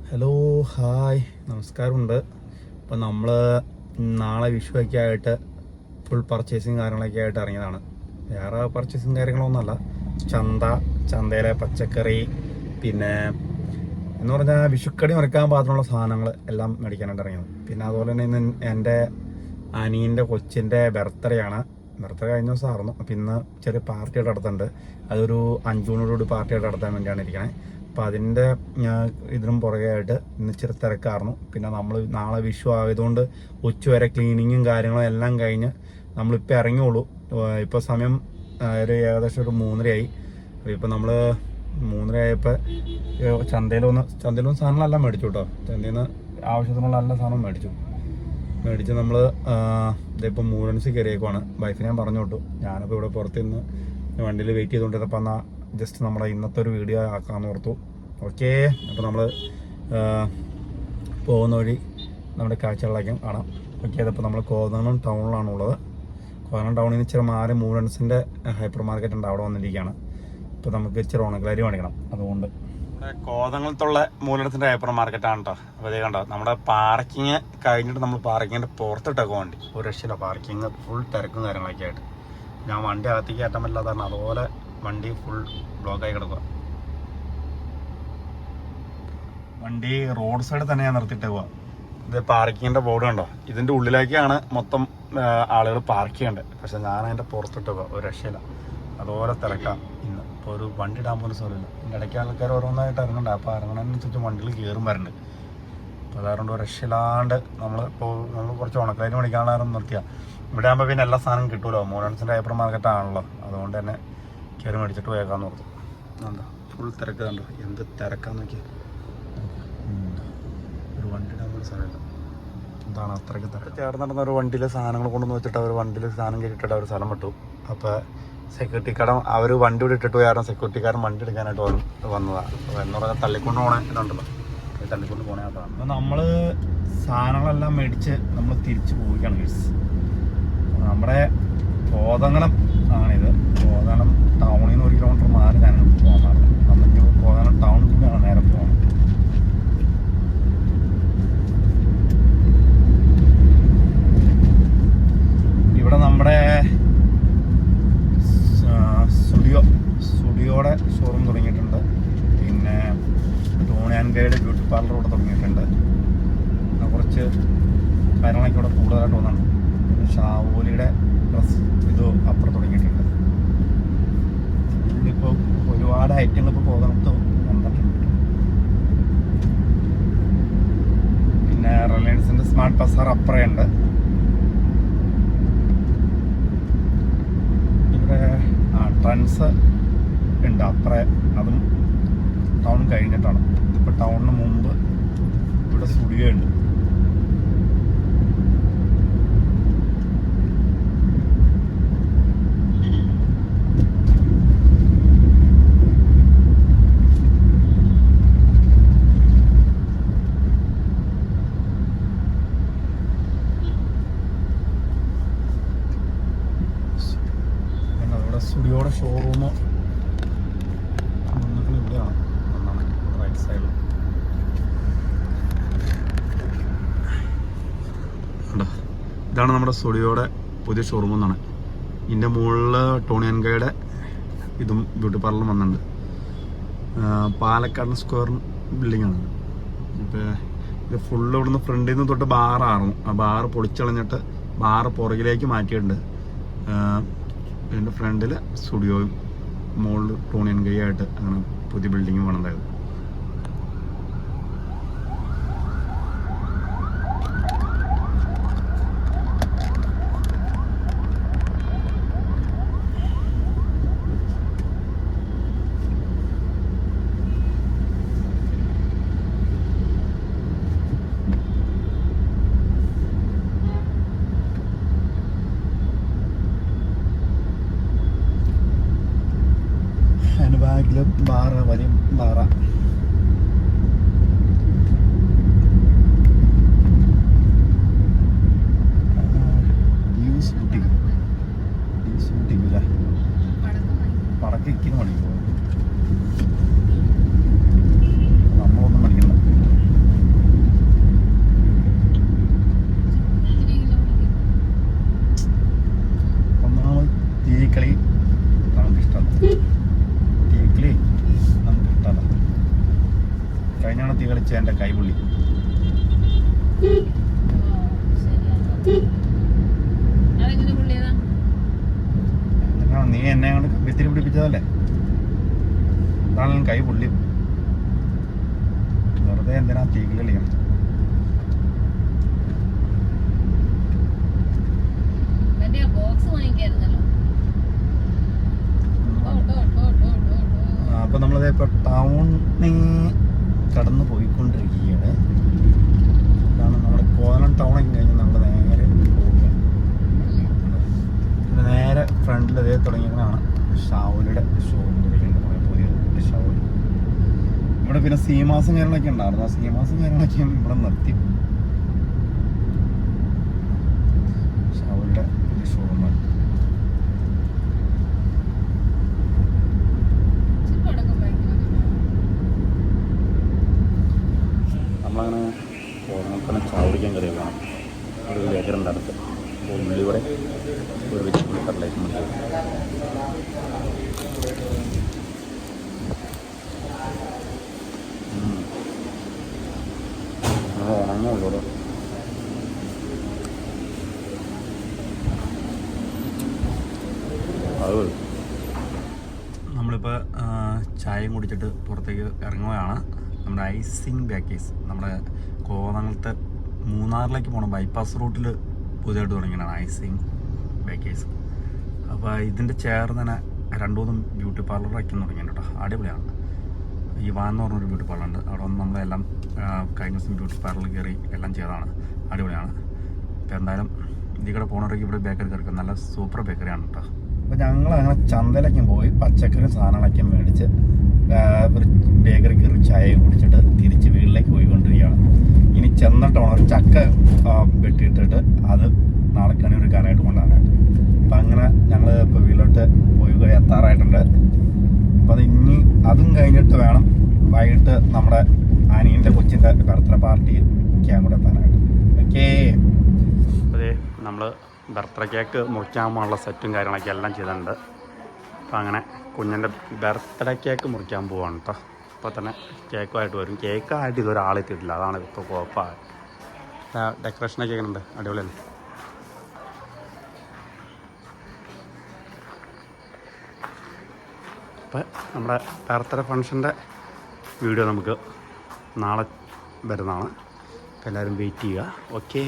Hello hi നമസ്കാരമുണ്ട്. അപ്പം നമ്മൾ നാളെ വിഷുവൊക്കെ ആയിട്ട് ഫുൾ പർച്ചേസിങ് കാര്യങ്ങളൊക്കെ ആയിട്ട് ഇറങ്ങിയതാണ്. വേറെ പർച്ചേസിങ് കാര്യങ്ങളൊന്നുമല്ല, ചന്തയിലെ പച്ചക്കറി, പിന്നെ എന്ന് പറഞ്ഞാൽ വിഷുക്കടി മുറിക്കാൻ പാകത്തിനുള്ള സാധനങ്ങൾ എല്ലാം മേടിക്കാനായിട്ട് ഇറങ്ങിയത്. പിന്നെ അതുപോലെ തന്നെ ഇന്ന് എൻ്റെ അനിയൻ്റെ കൊച്ചിൻ്റെ ബർത്ത്ഡേ കഴിഞ്ഞ ദിവസമായിരുന്നു. അപ്പം ഇന്ന് ചെറിയ പാർട്ടിയായിട്ട് നടത്തുന്നുണ്ട്. അതൊരു 5 മണിയോടുകൂടി പാർട്ടിയായിട്ട് നടത്താൻ വേണ്ടിയാണ് ഇരിക്കണേ. അപ്പം അതിൻ്റെ ഇതിനും പുറകെയായിട്ട് ഇന്ന് ഇച്ചിരി തിരക്കായിരുന്നു. പിന്നെ നമ്മൾ നാളെ വിഷു ആയതുകൊണ്ട് ഉച്ചവരെ ക്ലീനിങ്ങും കാര്യങ്ങളും എല്ലാം കഴിഞ്ഞ് നമ്മളിപ്പോൾ ഇറങ്ങിയുള്ളൂ. ഇപ്പോൾ സമയം ഏകദേശം ഒരു 3:30 അപ്പോൾ ഇപ്പം നമ്മൾ 3:30 ആയപ്പോൾ ചന്തയിൽ വന്ന് സാധനങ്ങളെല്ലാം മേടിച്ചു കേട്ടോ. ചന്തയിൽ നിന്ന് ആവശ്യത്തിനുള്ള എല്ലാ സാധനവും മേടിച്ച് നമ്മൾ ഇതിപ്പോൾ മൂഴൻസ് കയറിയേക്കുവാണ്. വൈഫിനെ ഞാൻ പറഞ്ഞു വിട്ടു. ഞാനിപ്പോൾ ഇവിടെ പുറത്ത് നിന്ന് വണ്ടിയിൽ വെയിറ്റ് ചെയ്തുകൊണ്ടിരുന്നപ്പോൾ എന്നാൽ ജസ്റ്റ് നമ്മുടെ ഇന്നത്തെ ഒരു വീഡിയോ ആക്കാമെന്ന് ഓർത്തു. ഓക്കെ, അപ്പോൾ നമ്മൾ പോകുന്ന വഴി നമ്മുടെ കാഴ്ചകളിലേക്കും കാണാം. ഓക്കെ, അതിപ്പോൾ നമ്മൾ കോതമംഗലം ടൗണിലാണ് ഉള്ളത്. കോതമംഗലം ടൗണിൽ നിന്ന് ഇച്ചിരി മാറി മൂഴൻസിൻ്റെ ഹൈപ്പർ മാർക്കറ്റ് ഉണ്ട്, അവിടെ വന്നിരിക്കുകയാണ്. ഇപ്പോൾ നമുക്ക് ഇച്ചിരി ഉണക്കലരി മേടിക്കണം. അതുകൊണ്ട് കോതമംഗലത്തുള്ള മൂലനത്തിൻ്റെ ഹൈപ്പർ മാർക്കറ്റാണ് കേട്ടോ. അപ്പോൾ അതേ കണ്ടോ, നമ്മുടെ പാർക്കിങ് കഴിഞ്ഞിട്ട് നമ്മൾ പാർക്കിങ്ങിൻ്റെ പുറത്തിട്ടൊക്കെ വണ്ടി ഒരു രക്ഷയില്ല. പാർക്കിങ് ഫുൾ തിരക്കും കാര്യങ്ങളൊക്കെ ആയിട്ട് ഞാൻ വണ്ടി അകത്തേക്ക് കയറ്റാൻ പറ്റില്ലാത്തതാണ്. അതുപോലെ വണ്ടി ഫുൾ ബ്ലോക്കായി കിടക്കുക. വണ്ടി റോഡ് സൈഡ് തന്നെ ഞാൻ നിർത്തിയിട്ട് പോവാം. ഇത് പാർക്കിങ്ങിൻ്റെ ബോർഡ് കണ്ടോ, ഇതിൻ്റെ ഉള്ളിലേക്കാണ് മൊത്തം ആളുകൾ പാർക്ക് ചെയ്യേണ്ടത്. പക്ഷെ ഞാൻ അതിൻ്റെ പുറത്തിട്ട് പോവാം, ഒരു രക്ഷയില്ല. അതുപോലെ തിരക്കാം ഇന്ന്. ഇപ്പോൾ ഒരു വണ്ടി ഇടാൻ പോലും സ്ഥലമില്ല. ഇതിൻ്റെ ഇടയ്ക്ക് ആൾക്കാർ ഓരോന്നായിട്ട് ഇറങ്ങണ്ട. അപ്പോൾ ഇറങ്ങണതിനനുസരിച്ച് വണ്ടികൾ കയറും വരുന്നുണ്ട്. അപ്പോൾ അതുകൊണ്ട് ഒരു രക്ഷയില്ലാണ്ട് നമ്മൾ കുറച്ച് ഉണക്കലരി മേടിക്കാനുള്ള നിർത്തിയാൽ ഇവിടെ ആകുമ്പോൾ പിന്നെ എല്ലാ സാധനവും കിട്ടുമല്ലോ. മൂലൻസിൻ്റെ ഹൈപ്പർ മാർക്കറ്റാണല്ലോ. അതുകൊണ്ട് തന്നെ കയറി മേടിച്ചിട്ട് പോയേക്കാന്ന് ഓർത്തു. എന്താ ഫുൾ തിരക്ക് കണ്ടോ, എന്ത് തിരക്കാന്ന് നോക്കിയാൽ. ഒരു വണ്ടി ഇടാൻ പോലും സ്ഥലമില്ല. എന്താണ് അത്രയ്ക്ക് തിരക്ക്. ചേർന്ന് നടന്ന ഒരു വണ്ടിയിൽ സാധനങ്ങൾ കൊണ്ടുവന്ന് വെച്ചിട്ട് അവർ വണ്ടിയിൽ സാധനം കയറ്റിയിട്ട് അവർ സ്ഥലം വിട്ടു. അപ്പോൾ സെക്യൂരിറ്റിക്കാരൻ അവർ വണ്ടി ഇവിടെ ഇട്ടിട്ട് പോയ കാരണം സെക്യൂരിറ്റിക്കാരൻ വണ്ടി എടുക്കാനായിട്ട് വന്നതാണ്. എന്ന് പറഞ്ഞാൽ തള്ളിക്കൊണ്ട് പോകണേ എന്നുണ്ടല്ലോ, തള്ളിക്കൊണ്ട് പോകണേ അതാണ്. അപ്പോൾ നമ്മൾ സാധനങ്ങളെല്ലാം മേടിച്ച് നമ്മൾ തിരിച്ച് പോവുകയാണ് ഗൈസ്. നമ്മുടെ കോതമംഗലം ആണിത്. കോതമംഗലം ടൗണിൽ നിന്ന് 1 കിലോമീറ്റർ മാറി ഞാൻ പോകാനാണ്. നമുക്ക് കോതമംഗലം ടൗണിൽ കൂടെയാണ് നേരെ പോകണം. ഇവിടെ നമ്മുടെ സ്റ്റുഡിയോയുടെ ഷോറൂം തുടങ്ങിയിട്ടുണ്ട്. പിന്നെ Tony and guide beauty parlour ഇവിടെ തുടങ്ങിയിട്ടുണ്ട്. കുറച്ച് കാര്യങ്ങളൊക്കെ ഇവിടെ കൂടുതലായിട്ട് വന്നിട്ടുണ്ട്. പിന്നെ ഷാവോലിയുടെ ഡ്രസ് ഇത് അപ്പുറം തുടങ്ങിയിട്ടുണ്ട്. ഇതിപ്പോൾ ഒരുപാട് ഐറ്റങ്ങൾ ഇപ്പോൾ കോതമംഗലത്ത് വന്നിട്ടുണ്ട്. പിന്നെ റിലയൻസിൻ്റെ സ്മാർട്ട് ബസാർ അപ്പുറമുണ്ട്. ഇവിടെ ട്രെൻഡ്സ് ഉണ്ട് അപ്പുറേ, അതും ടൗൺ കഴിഞ്ഞിട്ടാണ്. ഇപ്പോൾ ടൗണിന് മുമ്പ് ഇവിടെ സ്റ്റുഡിയോ ഉണ്ട്. സ്റ്റുഡിയോയുടെ ഷോറൂം ഇവിടെയാണ്, ഒന്നാണ് റൈറ്റ് സൈഡിൽ. ഇതാണ് നമ്മുടെ സ്റ്റുഡിയോയുടെ പുതിയ ഷോറൂം എന്നാണ്. ഇതിൻ്റെ മുകളിൽ ടോണി ആൻഡ് ഗൈഡ് ഇതും ബ്യൂട്ടി പാർലറും വന്നിട്ടുണ്ട്. പാലക്കാട് സ്ക്വയർ ബിൽഡിങ്ങാണ്. ഇപ്പോൾ ഇത് ഫുള്ള് ഇവിടുന്ന് ഫ്രണ്ടിൽ നിന്ന് തൊട്ട് ബാറായിരുന്നു. ആ ബാറ് പൊളിച്ചളഞ്ഞിട്ട് ബാറ് പുറകിലേക്ക് മാറ്റിയിട്ടുണ്ട്. ഇതിൻ്റെ ഫ്രണ്ടിൽ സ്റ്റുഡിയോയും മുകളിൽ ടോണി ആൻഡ് ഗൈഡ് ആയിട്ട് അങ്ങനെ പുതിയ ബിൽഡിങ്ങും വേണമായിരുന്നു. ബാഗിൽ വലിയ ബാറ കഴിഞ്ഞാണ് തീ കളിച്ച എൻ്റെ കൈ പുള്ളി. നീ എന്നെ കൊണ്ട് വിത്തിരി പിടിപ്പിച്ചതല്ലേ, അതാണ് കൈ പുള്ളി. വെറുതെ എന്തിനാ തീ കളിക്കണം. അപ്പൊ നമ്മളത് ഇപ്പൊ ടൗണിൽ കടന്നു പോയിക്കൊണ്ടിരിക്കുകയാണ്. ഇതാണ് നമ്മുടെ കോതലം ടൗണൊക്കെ കഴിഞ്ഞ് നമ്മൾ നേരെ പോവുകയാണ്. നേരെ ഫ്രണ്ടിൽ ഇതേ തുടങ്ങിയതാണ് ഷാവുലിയുടെ ഷോറൂം തുടങ്ങിയിട്ടുണ്ട്. പുതിയ ഷാവുൽ ഇവിടെ. പിന്നെ സീമാസും കാര്യങ്ങളൊക്കെ ഉണ്ടായിരുന്നു. ആ സീമാസും കാര്യങ്ങളൊക്കെ ഇവിടെ നിർത്തി. ഷാവുലിയുടെ പുതിയ ഷോറൂമാണ്. നമ്മളങ്ങനെ കോതലം ചാവടിക്കാൻ കയറിയതാണ്. ഒരു ലേഖരുണ്ട് അടുത്ത്. ഉള്ളിവിടെ ഒരു വെജിറ്റബിൾ കറിലേക്ക് മതി. ഉണങ്ങുള്ളൂ. അത് നമ്മളിപ്പോൾ ചായയും കുടിച്ചിട്ട് പുറത്തേക്ക് ഇറങ്ങുകയാണ്. നമ്മുടെ ഐസിങ് ബേക്കേഴ്സ് നമ്മുടെ കോതലത്തെ മൂന്നാറിലേക്ക് പോകണം ബൈപ്പാസ് റൂട്ടിൽ പുതിയതായിട്ട് തുടങ്ങിയതാണ് ഐസിങ് ബേക്കേഴ്സ്. അപ്പോൾ ഇതിൻ്റെ ചേർന്ന് തന്നെ 2-3 ബ്യൂട്ടി പാർലർ വയ്ക്കാൻ തുടങ്ങിയിട്ടുണ്ട് കേട്ടോ. അടിപൊളിയാണ്. ഈ എന്ന് പറഞ്ഞൊരു ബ്യൂട്ടി പാർലർ ഉണ്ട്. അവിടെ വന്ന് നമ്മളെല്ലാം കഴിഞ്ഞ ദിവസം ബ്യൂട്ടി പാർലറിൽ കയറി എല്ലാം ചെയ്തതാണ്. അടിപൊളിയാണ്. ഇപ്പോൾ എന്തായാലും ഇതികൂടെ പോകണമെങ്കിൽ ഇവിടെ ബേക്കറി കയറിക്കും. നല്ല സൂപ്പർ ബേക്കറിയാണ് കേട്ടോ. അപ്പോൾ ഞങ്ങൾ അങ്ങനെ ചന്തയിലേക്ക് പോയി പച്ചക്കറി സാധനങ്ങളൊക്കെ മേടിച്ച് ഒരു ബേക്കറി കയറി ചായയും കുടിച്ചിട്ട് തിരിച്ച് വീട്ടിലേക്ക് പോയിക്കൊണ്ടിരിക്കുകയാണ്. ഇനി ചെന്നിട്ട് വേണം ഒരു ചക്ക വെട്ടിയിട്ടിട്ട് അത് നാളെ കണി എടുക്കാനായിട്ട് കൊണ്ടുപോകാനായിട്ട്. അപ്പം അങ്ങനെ ഞങ്ങൾ ഇപ്പോൾ വീട്ടിലോട്ട് പോയി എത്താറായിട്ടുണ്ട്. അപ്പം അത് ഇനി അതും കഴിഞ്ഞിട്ട് വേണം വൈകിട്ട് നമ്മുടെ അനിയൻ്റെ കൊച്ചിൻ്റെ ബർത്ത്ഡേ പാർട്ടിക്കാൻ കൂടെ എത്താനായിട്ട്. ഓക്കേ, അതെ നമ്മൾ ബർത്ത്ഡേ കേക്ക് മുറിക്കാൻ പോകാനുള്ള സെറ്റും കാര്യങ്ങളൊക്കെ എല്ലാം ചെയ്തിട്ടുണ്ട്. അപ്പം അങ്ങനെ കുഞ്ഞിൻ്റെ ബർത്ത്ഡേ കേക്ക് മുറിക്കാൻ പോവാണ് കേട്ടോ. ഇപ്പോൾ തന്നെ കേക്കുമായിട്ട് വരും. കേക്കായിട്ട് ഇതൊരു ആളെത്തിയിട്ടില്ല, അതാണ് ഇപ്പോൾ കുഴപ്പമാണ്. ഡെക്കറേഷനൊക്കെ എങ്ങനെയുണ്ട്? അടിപൊളിയല്ലേ? അപ്പം നമ്മുടെ ബർത്ത്ഡേ ഫംഗ്ഷൻ്റെ വീഡിയോ നമുക്ക് നാളെ വരുന്നതാണ്. അപ്പോൾ എല്ലാവരും വെയിറ്റ് ചെയ്യുക. ഓക്കേ.